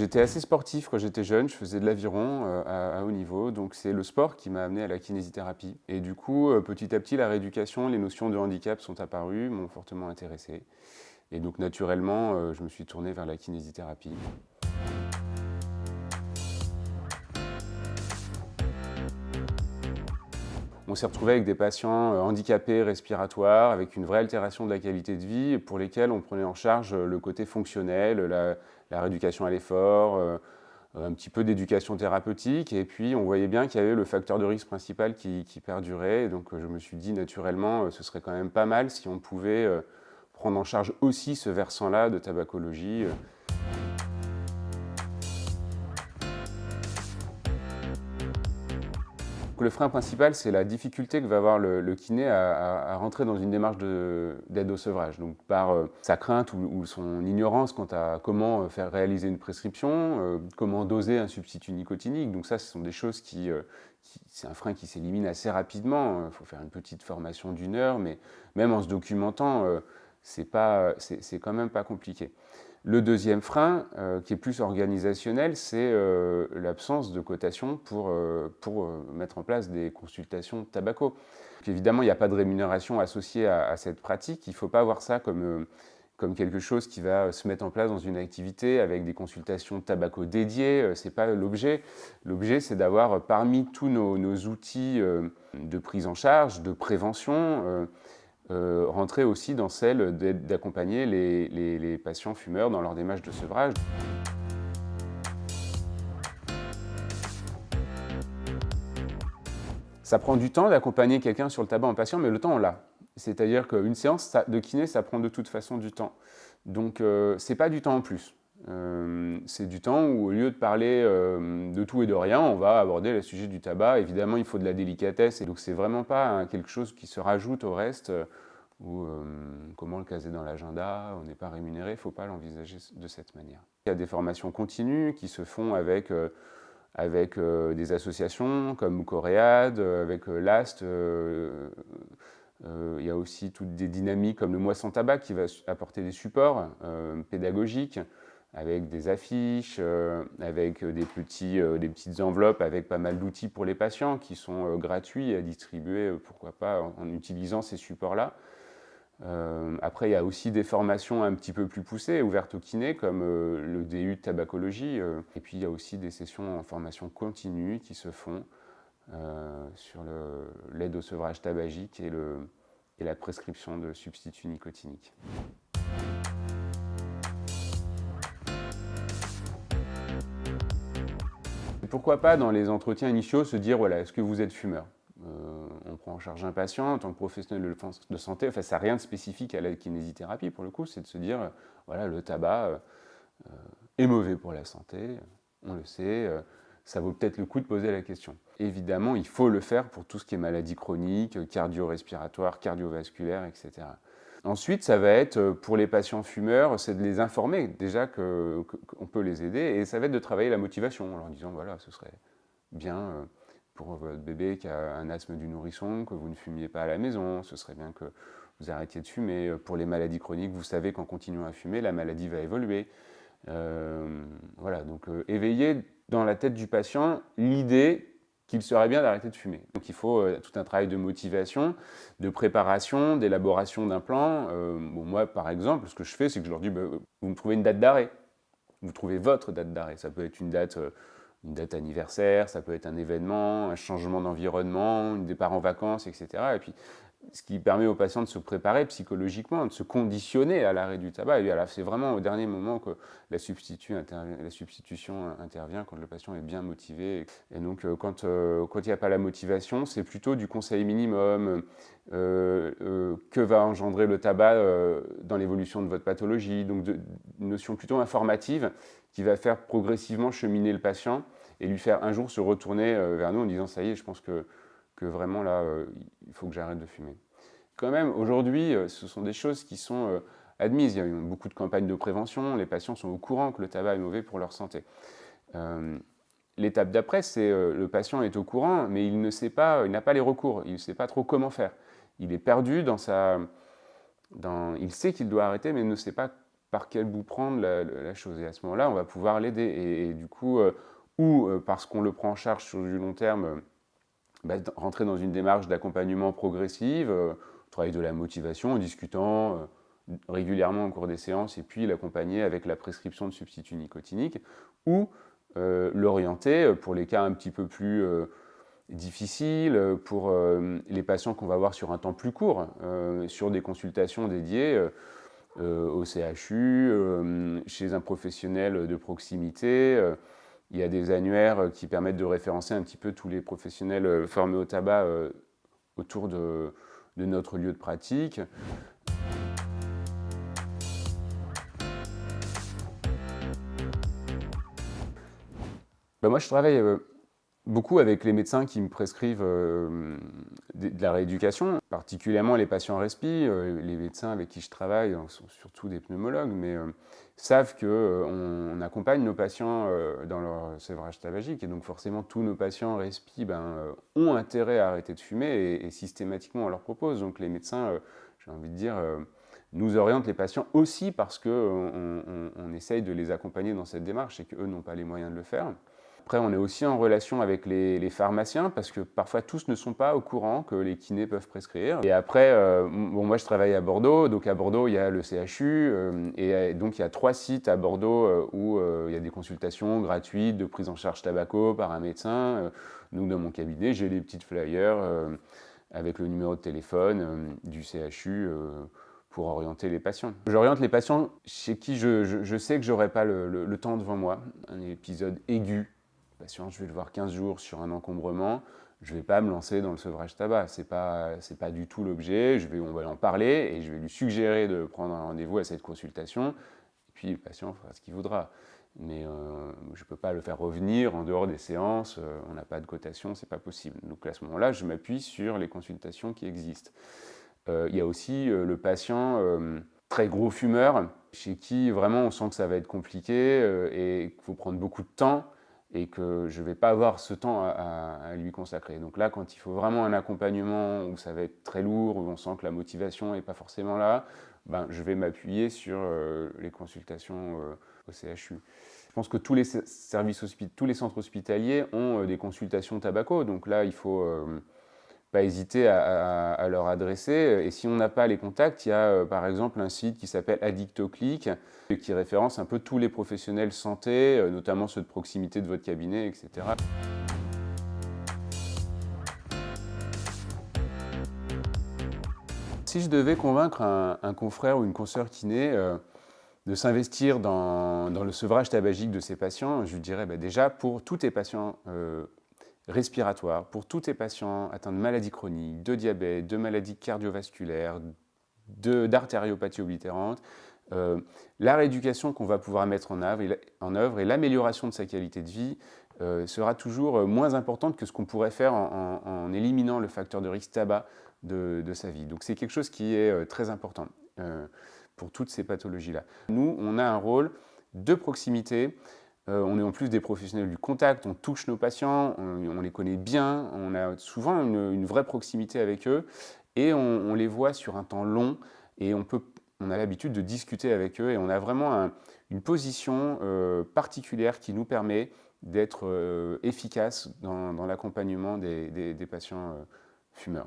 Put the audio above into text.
J'étais assez sportif quand j'étais jeune, je faisais de l'aviron à haut niveau, donc c'est le sport qui m'a amené à la kinésithérapie. Et du coup, petit à petit, la rééducation, les notions de handicap sont apparues, m'ont fortement intéressé. Et donc naturellement, je me suis tourné vers la kinésithérapie. On s'est retrouvé avec des patients handicapés respiratoires, avec une vraie altération de la qualité de vie, pour lesquels on prenait en charge le côté fonctionnel, la rééducation à l'effort, un petit peu d'éducation thérapeutique, et puis on voyait bien qu'il y avait le facteur de risque principal qui perdurait, et donc je me suis dit naturellement, ce serait quand même pas mal si on pouvait prendre en charge aussi ce versant-là de tabacologie. Le frein principal, c'est la difficulté que va avoir le kiné à rentrer dans une démarche d'aide au sevrage. Donc par sa crainte ou son ignorance quant à comment faire réaliser une prescription, comment doser un substitut nicotinique. Donc ça, ce sont des choses c'est un frein qui s'élimine assez rapidement. Il faut faire une petite formation d'1 heure, mais même en se documentant, c'est quand même pas compliqué. Le deuxième frein, qui est plus organisationnel, c'est l'absence de cotation pour mettre en place des consultations tabaco. Donc, évidemment, il n'y a pas de rémunération associée à cette pratique. Il ne faut pas voir ça comme quelque chose qui va se mettre en place dans une activité avec des consultations tabaco dédiées. Ce n'est pas l'objet. L'objet, c'est d'avoir parmi tous nos outils de prise en charge, de prévention, rentrer aussi dans celle d'accompagner les patients fumeurs dans leur démarche de sevrage. Ça prend du temps d'accompagner quelqu'un sur le tabac en patient, mais le temps on l'a. C'est-à-dire qu'une séance de kiné, ça prend de toute façon du temps. Donc c'est pas du temps en plus. C'est du temps où, au lieu de parler de tout et de rien, on va aborder le sujet du tabac. Évidemment, il faut de la délicatesse, et donc c'est vraiment pas quelque chose qui se rajoute au reste. Ou comment le caser dans l'agenda, on n'est pas rémunéré, il ne faut pas l'envisager de cette manière. Il y a des formations continues qui se font avec des associations comme Coréade, avec l'AST. Il y a aussi toutes des dynamiques comme le Mois sans tabac qui va apporter des supports pédagogiques avec des affiches, avec des petites enveloppes avec pas mal d'outils pour les patients qui sont gratuits à distribuer, pourquoi pas, en utilisant ces supports-là. Après, il y a aussi des formations un petit peu plus poussées, ouvertes au kiné, comme le DU de tabacologie. Et puis, il y a aussi des sessions en formation continue qui se font sur l'aide au sevrage tabagique et la prescription de substituts nicotiniques. Pourquoi pas, dans les entretiens initiaux, se dire, voilà, est-ce que vous êtes fumeur ? On prend en charge un patient en tant que professionnel de santé. Enfin, ça n'a rien de spécifique à la kinésithérapie, pour le coup, c'est de se dire, voilà, le tabac est mauvais pour la santé, on le sait, ça vaut peut-être le coup de poser la question. Évidemment, il faut le faire pour tout ce qui est maladie chronique, cardio-respiratoire, cardiovasculaire, etc. Ensuite, ça va être, pour les patients fumeurs, c'est de les informer déjà qu'on peut les aider, et ça va être de travailler la motivation en leur disant, voilà, ce serait bien pour votre bébé qui a un asthme du nourrisson, que vous ne fumiez pas à la maison, ce serait bien que vous arrêtiez de fumer. Pour les maladies chroniques, vous savez qu'en continuant à fumer, la maladie va évoluer. Voilà, donc éveiller dans la tête du patient l'idée qu'il serait bien d'arrêter de fumer. Donc il faut tout un travail de motivation, de préparation, d'élaboration d'un plan. Moi, par exemple, ce que je fais, c'est que je leur dis, vous me trouvez une date d'arrêt. Vous trouvez votre date d'arrêt. Ça peut être une date anniversaire, ça peut être un événement, un changement d'environnement, un départ en vacances, etc. Et puis, ce qui permet aux patients de se préparer psychologiquement, de se conditionner à l'arrêt du tabac. Et c'est vraiment au dernier moment que la substitution intervient, quand le patient est bien motivé. Et donc, quand il n'y a pas la motivation, c'est plutôt du conseil minimum. Que va engendrer le tabac dans l'évolution de votre pathologie. Donc, une notion plutôt informative qui va faire progressivement cheminer le patient et lui faire un jour se retourner vers nous en disant « ça y est, je pense que vraiment là, il faut que j'arrête de fumer ». Quand même, aujourd'hui, ce sont des choses qui sont admises. Il y a eu beaucoup de campagnes de prévention, les patients sont au courant que le tabac est mauvais pour leur santé. L'étape d'après, c'est le patient est au courant, mais il n'a pas les recours, il ne sait pas trop comment faire. Il est perdu il sait qu'il doit arrêter, mais il ne sait pas par quel bout prendre la chose. Et à ce moment-là, on va pouvoir l'aider. Et du coup, parce qu'on le prend en charge sur du long terme, rentrer dans une démarche d'accompagnement progressive, travailler de la motivation en discutant régulièrement au cours des séances et puis l'accompagner avec la prescription de substituts nicotiniques, ou l'orienter pour les cas un petit peu plus difficiles, pour les patients qu'on va voir sur un temps plus court, sur des consultations dédiées au CHU, chez un professionnel de proximité. Il y a des annuaires qui permettent de référencer un petit peu tous les professionnels formés au tabac autour de notre lieu de pratique. Moi, je travaille beaucoup avec les médecins qui me prescrivent de la rééducation, particulièrement les patients respi. Les médecins avec qui je travaille sont surtout des pneumologues, mais savent qu'on accompagne nos patients dans leur sévrage tabagique, et donc forcément tous nos patients respi ont intérêt à arrêter de fumer, et systématiquement on leur propose. Donc les médecins, j'ai envie de dire, nous orientent les patients aussi parce qu'on essaye de les accompagner dans cette démarche et qu'eux n'ont pas les moyens de le faire. Après, on est aussi en relation avec les pharmaciens, parce que parfois tous ne sont pas au courant que les kinés peuvent prescrire. Et après, moi je travaille à Bordeaux, donc à Bordeaux il y a le CHU, et donc il y a 3 sites à Bordeaux où il y a des consultations gratuites de prise en charge tabaco par un médecin. Donc dans mon cabinet, j'ai des petites flyers avec le numéro de téléphone du CHU pour orienter les patients. J'oriente les patients chez qui je sais que je n'aurai pas le temps devant moi, un épisode aigu. Le patient, je vais le voir 15 jours sur un encombrement, je ne vais pas me lancer dans le sevrage tabac. C'est pas du tout l'objet. On va en parler et je vais lui suggérer de prendre un rendez-vous à cette consultation. Et puis le patient fera ce qu'il voudra. Mais je ne peux pas le faire revenir en dehors des séances. On n'a pas de cotation, c'est pas possible. Donc à ce moment-là, je m'appuie sur les consultations qui existent. Il y a aussi le patient très gros fumeur, chez qui vraiment on sent que ça va être compliqué et qu'il faut prendre beaucoup de temps, et que je ne vais pas avoir ce temps à lui consacrer. Donc là, quand il faut vraiment un accompagnement où ça va être très lourd, où on sent que la motivation n'est pas forcément là, je vais m'appuyer sur les consultations au CHU. Je pense que tous les centres hospitaliers ont des consultations tabaco, donc là, il faut pas hésiter à leur adresser. Et si on n'a pas les contacts, il y a par exemple un site qui s'appelle Addictoclick, qui référence un peu tous les professionnels santé, notamment ceux de proximité de votre cabinet, etc. Si je devais convaincre un confrère ou une consoeur kiné de s'investir dans le sevrage tabagique de ses patients, je lui dirais déjà, pour tous tes patients respiratoires, pour tous tes patients atteints de maladies chroniques, de diabète, de maladies cardiovasculaires, d'artériopathie oblitérante, la rééducation qu'on va pouvoir mettre en œuvre et l'amélioration de sa qualité de vie sera toujours moins importante que ce qu'on pourrait faire en éliminant le facteur de risque tabac de sa vie. Donc c'est quelque chose qui est très important pour toutes ces pathologies-là. Nous, on a un rôle de proximité. On est en plus des professionnels du contact, on touche nos patients, on les connaît bien, on a souvent une vraie proximité avec eux, et on les voit sur un temps long, et on a l'habitude de discuter avec eux, et on a vraiment une position particulière qui nous permet d'être efficace dans l'accompagnement des patients fumeurs.